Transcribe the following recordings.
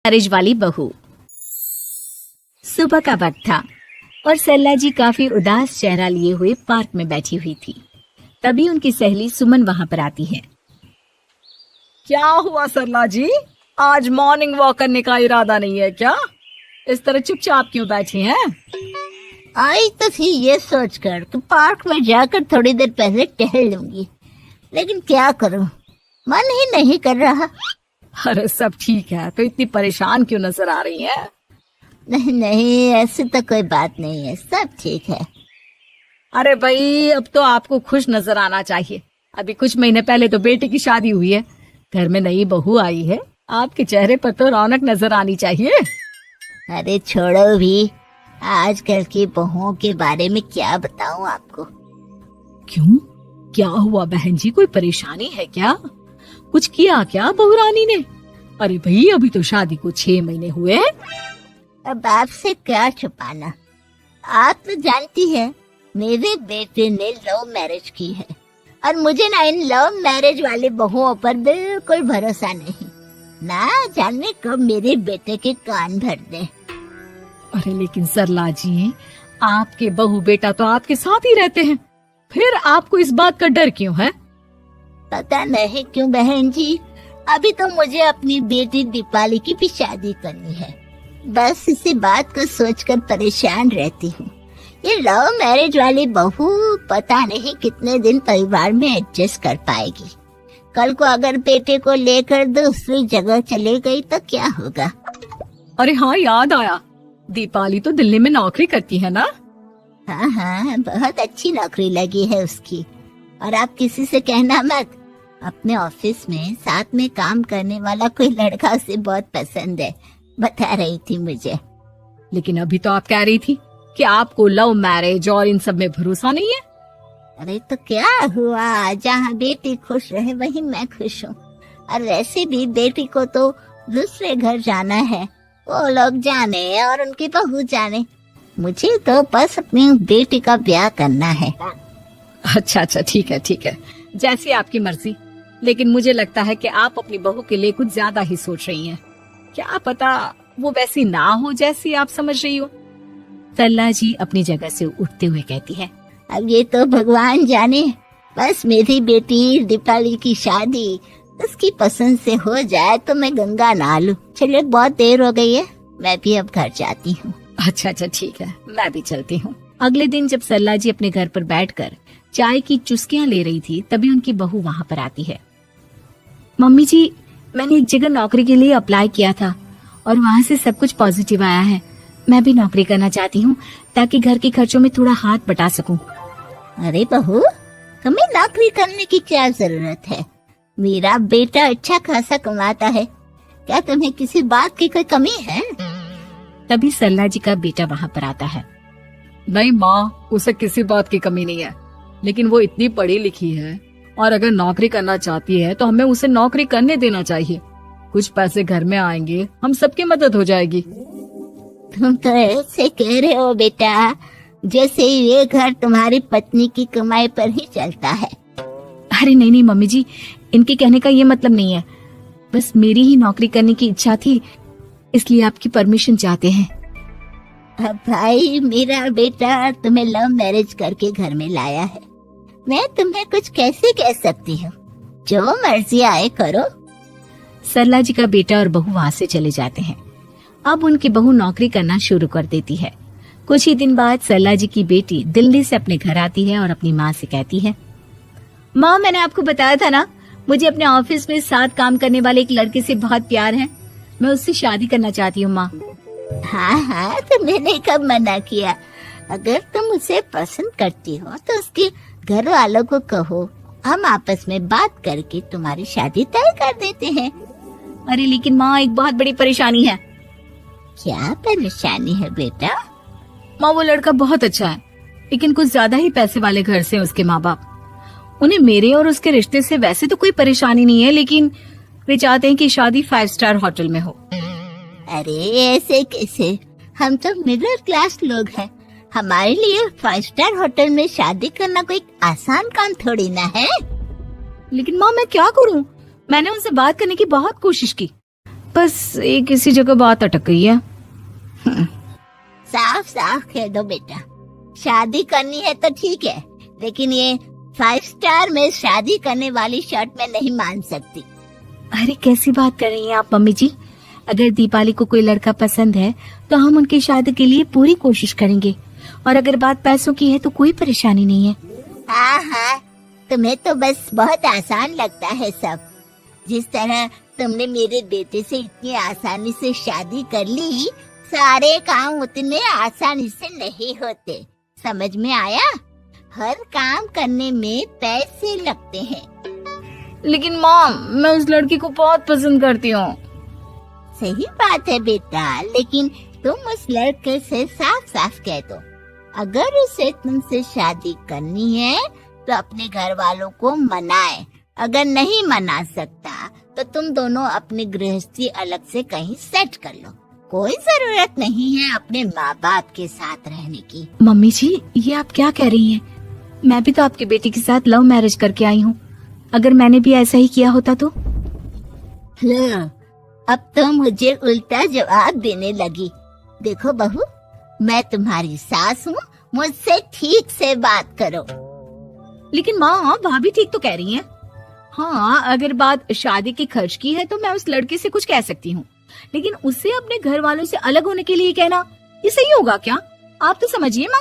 Marriage वाली बहू। सुबह का वक्त था और सरला जी काफी उदास चेहरा लिए हुए पार्क में बैठी हुई थी। तभी उनकी सहेली सुमन वहां पर आती है। क्या हुआ सरला जी, आज मॉर्निंग वॉक करने का इरादा नहीं है क्या? इस तरह चुपचाप क्यों बैठी हैं? आई तो थी ये सोचकर कि पार्क में जाकर थोड़ी देर पहले टहल लूंगी, लेकिन क्या करूं, मन ही नहीं कर रहा। अरे सब ठीक है, तो इतनी परेशान क्यों नजर आ रही है? नहीं नहीं, ऐसी तो कोई बात नहीं है, सब ठीक है। अरे भाई, अब तो आपको खुश नजर आना चाहिए। अभी कुछ महीने पहले तो बेटे की शादी हुई है, घर में नई बहू आई है, आपके चेहरे पर तो रौनक नजर आनी चाहिए। अरे छोड़ो भी, आजकल की बहुओं के बारे में क्या बताऊं आपको। क्यों, क्या हुआ बहन जी, कोई परेशानी है क्या? कुछ किया क्या बहू रानी ने? अरे भाई, अभी तो शादी को 6 महीने हुए। अब आपसे क्या छुपाना, आप तो जानती है मेरे बेटे ने लव मैरिज की है और मुझे ना इन लव मैरिज वाले बहुओं पर बिल्कुल भरोसा नहीं। ना जाने कब मेरे बेटे के कान भर दे। अरे लेकिन सरला जी, आपके बहू बेटा तो आपके साथ ही रहते हैं, फिर आपको इस बात का डर क्यों है? पता नहीं क्यों बहन जी, अभी तो मुझे अपनी बेटी दीपाली की भी शादी करनी है। बस इसी बात को सोचकर परेशान रहती हूँ। ये लव मैरिज वाली बहू पता नहीं कितने दिन परिवार में एडजस्ट कर पाएगी। कल को अगर बेटे को लेकर दूसरी जगह चले गई तो क्या होगा? अरे हाँ, याद आया, दीपाली तो दिल्ली में नौकरी करती है ना? हाँ हाँ, बहुत अच्छी नौकरी लगी है उसकी। और आप किसी से कहना मत, अपने ऑफिस में साथ में काम करने वाला कोई लड़का उसे बहुत पसंद है, बता रही थी मुझे। लेकिन अभी तो आप कह रही थी कि आपको लव मैरिज और इन सब में भरोसा नहीं है। अरे तो क्या हुआ, जहाँ बेटी खुश रहे वहीं मैं खुश हूँ। और वैसे भी बेटी को तो दूसरे घर जाना है, वो लोग जाने और उनकी बहू जाने, मुझे तो बस अपनी बेटी का ब्याह करना है। अच्छा, ठीक है, जैसी आपकी मर्जी। लेकिन मुझे लगता है कि आप अपनी बहू के लिए कुछ ज्यादा ही सोच रही हैं। क्या पता वो वैसी ना हो जैसी आप समझ रही हो। सरला जी अपनी जगह से उठते हुए कहती है, अब ये तो भगवान जाने, बस मेरी बेटी दीपाली की शादी उसकी पसंद से हो जाए तो मैं गंगा नहा लूं। चलिए बहुत देर हो गई है, मैं भी अब घर जाती हूँ। अच्छा ठीक है, मैं भी चलती हूँ। अगले दिन जब सरला जी अपने घर पर बैठकर चाय की चुस्कियां ले रही थी, तभी उनकी बहू वहाँ पर आती है। मम्मी जी, मैंने एक जगह नौकरी के लिए अप्लाई किया था और वहाँ से सब कुछ पॉजिटिव आया है। मैं भी नौकरी करना चाहती हूँ ताकि घर के खर्चों में थोड़ा हाथ बटा सकूं। अरे बहू, तुम्हें नौकरी करने की क्या जरूरत है? मेरा बेटा अच्छा खासा कमाता है, क्या तुम्हें किसी बात की कोई कमी है? तभी सरला जी का बेटा वहाँ पर आता है। नहीं माँ, उसे किसी बात की कमी नहीं है, लेकिन वो इतनी पढ़ी लिखी है और अगर नौकरी करना चाहती है तो हमें उसे नौकरी करने देना चाहिए। कुछ पैसे घर में आएंगे, हम सबकी मदद हो जाएगी। तुम तो ऐसे कह रहे हो बेटा जैसे ये घर तुम्हारी पत्नी की कमाई पर ही चलता है। अरे नहीं मम्मी जी, इनके कहने का ये मतलब नहीं है, बस मेरी ही नौकरी करने की इच्छा थी, इसलिए आपकी परमिशन चाहते हैं। अब भाई, मेरा बेटा तुम्हें लव मैरिज करके घर में लाया है, मैं तुम्हें कुछ कैसे कह सकती हूँ? जो मर्जी आए करो। सरला जी का बेटा और बहू वहाँ से चले जाते हैं। अब उनकी बहू नौकरी करना शुरू कर देती है। कुछ ही दिन बाद सरला जी की बेटी दिल्ली से अपने घर आती है और अपनी माँ से कहती है, माँ, मैंने आपको बताया था ना, मुझे अपने ऑफिस में साथ काम करने वाले एक लड़के से बहुत प्यार है, मैं उससे शादी करना चाहती हूँ माँ। हाँ, तो मैंने कब मना किया? अगर तुम उसे पसंद करती हो तो उसके घर वालों को कहो, हम आपस में बात करके तुम्हारी शादी तय कर देते हैं। अरे लेकिन माँ, एक बहुत बड़ी परेशानी है। क्या परेशानी है बेटा? माँ, वो लड़का बहुत अच्छा है, लेकिन कुछ ज्यादा ही पैसे वाले घर से उसके माँ बाप। उन्हें मेरे और उसके रिश्ते से वैसे तो कोई परेशानी नहीं है, लेकिन वे चाहते हैं कि शादी 5 स्टार होटल में हो। अरे ऐसे कैसे, हम तो मिडिल क्लास लोग हैं, हमारे लिए 5 स्टार होटल में शादी करना कोई आसान काम थोड़ी ना है। लेकिन माँ, मैं क्या करूँ? मैंने उनसे बात करने की बहुत कोशिश की, बस एक किसी जगह बात अटक गई है। साफ साफ कह दो बेटा, शादी करनी है तो ठीक है, लेकिन ये 5 स्टार में शादी करने वाली शर्त मैं नहीं मान सकती। अरे कैसी बात कर रही हैं आप मम्मी जी? अगर दीपाली को कोई लड़का पसंद है तो हम उनकी शादी के लिए पूरी कोशिश करेंगे, और अगर बात पैसों की है तो कोई परेशानी नहीं है। हाँ हाँ, तुम्हें तो बस बहुत आसान लगता है सब। जिस तरह तुमने मेरे बेटे से इतनी आसानी से शादी कर ली, सारे काम उतने आसानी से नहीं होते। समझ में आया? हर काम करने में पैसे लगते हैं। लेकिन माँ, मैं उस लड़की को बहुत पसंद करती हूँ। सही बात है बेटा, लेकिन तुम उस लड़के से साफ साफ कह दो, अगर उसे तुमसे शादी करनी है तो अपने घर वालों को मनाए। अगर नहीं मना सकता तो तुम दोनों अपनी गृहस्थी अलग से कहीं सेट कर लो। कोई जरूरत नहीं है अपने माँ बाप के साथ रहने की। मम्मी जी, ये आप क्या कह रही हैं? मैं भी तो आपकी बेटी के साथ लव मैरिज करके आई हूँ। अगर मैंने भी ऐसा ही किया होता तो? लो, अब तो मुझे उल्टा जवाब देने लगी। देखो बहू, मैं तुम्हारी सास हूँ, मुझसे ठीक से बात करो। लेकिन माँ, भाभी ठीक तो कह रही हैं। हाँ, अगर बात शादी के खर्च की है तो मैं उस लड़के से कुछ कह सकती हूँ, लेकिन उसे अपने घर वालों से अलग होने के लिए कहना, ये सही होगा क्या? आप तो समझिए माँ।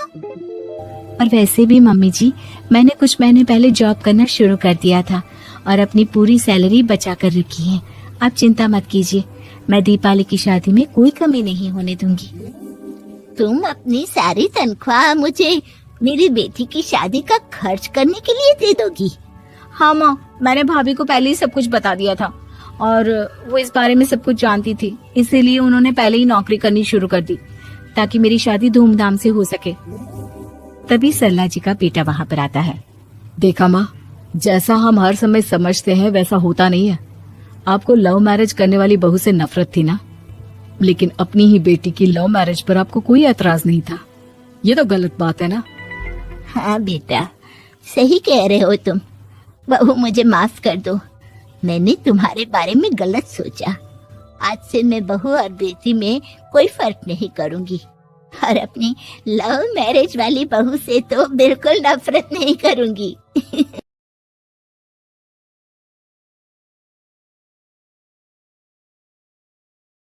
और वैसे भी मम्मी जी, मैंने कुछ महीने पहले जॉब करना शुरू कर दिया था और अपनी पूरी सैलरी बचा कर रखी है। आप चिंता मत कीजिए, मैं दीपाली की शादी में कोई कमी नहीं होने दूंगी। तुम अपनी सारी तनख्वाह मुझे मेरी बेटी की शादी का खर्च करने के लिए दे दोगी? हाँ माँ, मैंने भाभी को पहले ही सब कुछ बता दिया था और वो इस बारे में सब कुछ जानती थी, इसीलिए उन्होंने पहले ही नौकरी करनी शुरू कर दी ताकि मेरी शादी धूमधाम से हो सके। तभी सरला जी का बेटा वहाँ पर आता है। देखा माँ, जैसा हम हर समय समझते हैं वैसा होता नहीं है। आपको लव मैरिज करने वाली बहू से नफरत थी ना, लेकिन अपनी ही बेटी की लव मैरिज पर आपको कोई एतराज नहीं था। ये तो गलत बात है ना। हाँ बेटा, सही कह रहे हो तुम। बहू, मुझे माफ कर दो, मैंने तुम्हारे बारे में गलत सोचा। आज से मैं बहू और बेटी में कोई फर्क नहीं करूंगी, और अपनी लव मैरिज वाली बहू से तो बिल्कुल नफरत नहीं करूंगी।